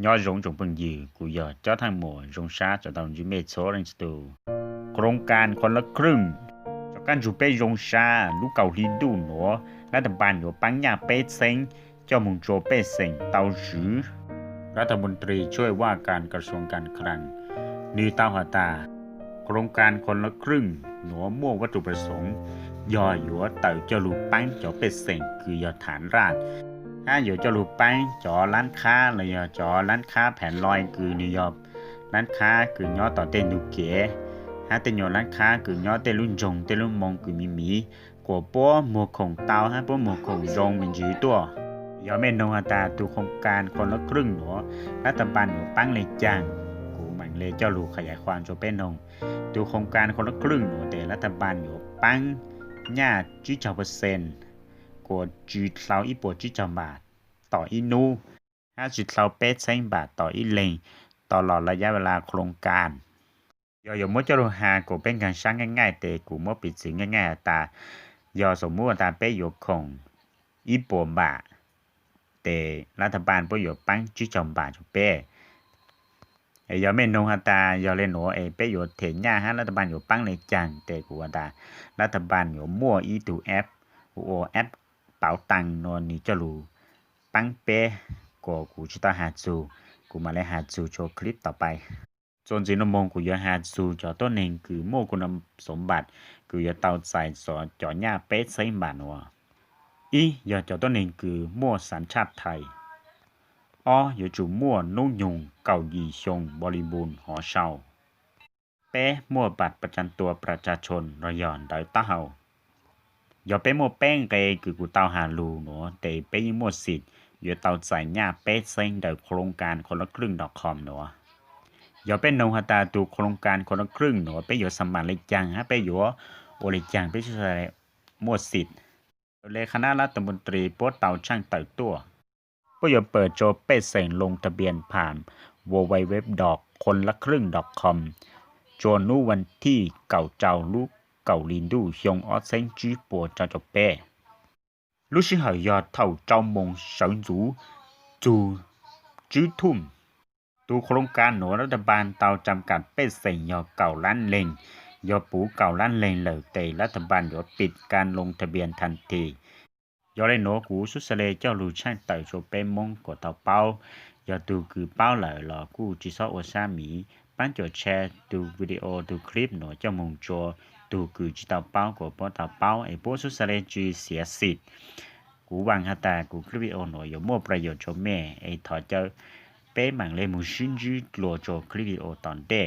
nhỏ rộng trong phần gì của giờ cho thang mùa rộng xa cho tàu dưới mê số lên từโครงการคนละครึ่งchoการจูเป้รงชาลูกเกาหลีดูหนัวรัฐบาลอยู่ปังยาเป้เซ็งเจ้ามุงโจเป้เซ็งเตาจือรัฐมนตรีช่วยว่าการกระทรวงการคลังนีเตาหาตาโครงการคนละครึ่งหนัวมั่ววัตถุประสงค์ยอหยัวเต่าเจ้าลูกปังเจ้าเป้เซ็งคือยอฐานรากถ้าอยู่เจ้าลูกปังจอร้านค้าเลยจอร้านค้าแผ่นลอยคือนิยมร้านค้าคือย่อต่อเต้นดูเก๋ฮะเต้นอยู่ร้านค้าคือย่อเต้นรุ่นจงเต้นรุ่นมงคือมีกว่าป้อหมวกของเตาฮะป้อหมวกของจงมันยืดตัวยอมเมนนงตาตัวโครงการคนละครึ่งหนัวรัฐบาลอยู่ปังเลยจ้างกูมันเลยเจ้าลูกขยายความโจเป็นนงตัวโครงการคนละครึ่งหนัวแต่รัฐบาลอยู่ปังญาติจีเจ้าเปอร์เซ็นต์กว่าจีเท่าอีปวดจีเจ้าบาทต่ออีนู50 เท่าเป็ด100 บาทต่ออีเลงตลอดระยะเวลาโครงการยอมมจะรู้หากูเป็นการสร้างง่ายๆแต่กูมั่วปิดสิ่งง่ายๆตายอสมมุติว่าตาเป้ยกของอีปวดบาทแต่รัฐบาลประโยชน์ปังจีจอมบาทจุเป้ยอมไม่นงฮาตายอเล่นหนูประโยชน์เถียงย่าฮะรัฐบาลอยู่ปังในจังแต่กูว่าตารัฐบาลอยู่มั่วอีตูแอปแอปเป๋าตังนอนนี่จะรู้ปังเป้กูจะต้องหาซูกูมาเลยหาซูโชว์คลิปต่อไปจนสินมงกูจะหาซูจอต้นเองคือโม่คุณสมบัติกูจะเตาใส่สอจอหญ้าเป๊ะใส่บานวอย่าจอต้นเองคือมั่วสัญชาติไทยอย่าจู่มั่วนุ่งยงเก่ายีชงบริบูรณ์หอเช่าเป๊ะมั่วบัตรประจำตัวประชาชนระยอนดอยเต้าอย่าเป๊ะมั่วแป้งเกยคือกูเตาหาลูหนูแต่เป๊ะมั่วสิทธิ์อย่าเตาใส่หญ้าเป๊ะเซ็งโดยโครงการคนละครึ่ง.comหนูอย่าเป็นนงฮาตาตัวโครงการคนละครึ่งหนูไปอยู่สมัครเลยจังฮะไปอยู่โอเลยจังไปช่วยมั่วสิทธิ์เลยคณะรัฐมนตรีโป๊เตาช่างเต่าตัวก็อย่าเปิดโจเป้เซ็งลงทะเบียนผ่าน www คนละครึ่ง.com จนนู้วันที่เก่าเจ้าลูกเก่าลินดูยงออเซนจีปัวเจ้าจเป้ลูกชิหายอดเท่าเจ้ามงเฉิงจูจื้อทุ่มตัวโครงการหน่วยรัฐบาลเตาจำกัดเป็ดเสียงยอเก่าล้านเลงยอปูเก่าล้านเลงเหล่าแต่รัฐบาลยอปิดการลงทะเบียนทันทียอได้หนูกูสุดเสลเจ้าลูช่างเต่าโชเป้มงกดเตาเป้ายอดูคือเป้าเหล่าหล่อกูจิซอโอซามีปั้นจดแชร์ดูวิดีโอดูคลิปหนูเจ้ามงโจดูคือจิเตาเป้ากดป้อเตาเป้าพวกสุดเสลจีเสียสิทธิ์กูวางฮาตากูคลิปวิดีโอหนูยอมั่วประโยชน์โชแม่ถอดเจ้าเป้หมั่งเลยมูชินจีหลัวโจคลิปวิดีโอตอนเด้